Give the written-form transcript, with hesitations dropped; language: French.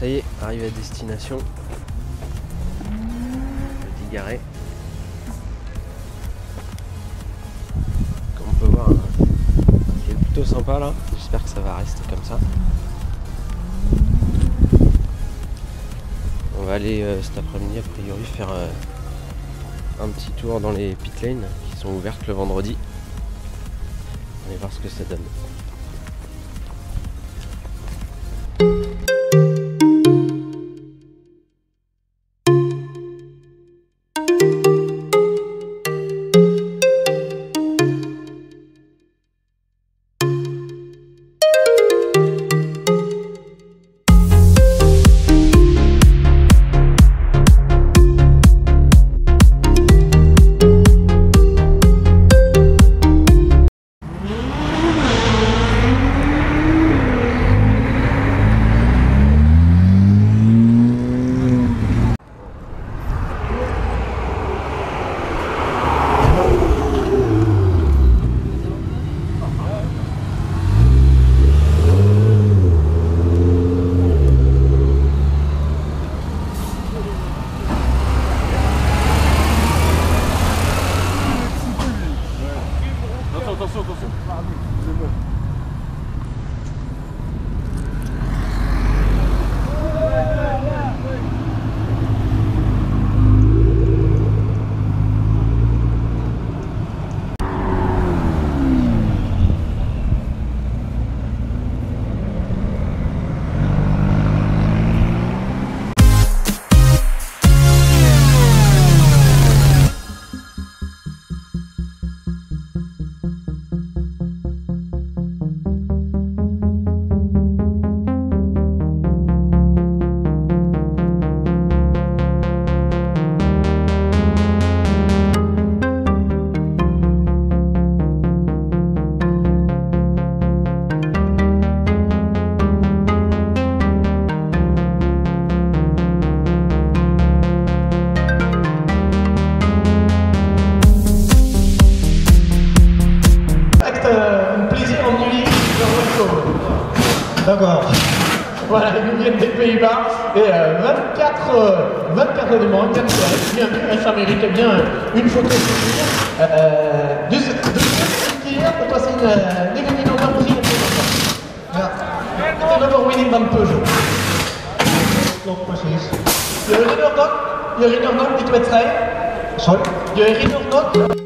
Ça y est, arrivé à destination. Petit garé. Comme on peut voir, il est plutôt sympa là. J'espère que ça va rester comme ça. On va aller cet après-midi a priori faire un petit tour dans les pit lanes qui sont ouvertes le vendredi. On va voir ce que ça donne. D'accord. Voilà, ils viennent des Pays-Bas et 24 éléments, 4 bien vu, ça méritait bien une photo souvenir. Deuxième tir, pour passer une événement dans aussi. C'est d'abord winning van Peugeot. Klopt precies. Je herinner nog? Je herinner nog die wedstrijd? Sorry? Je herinner nog?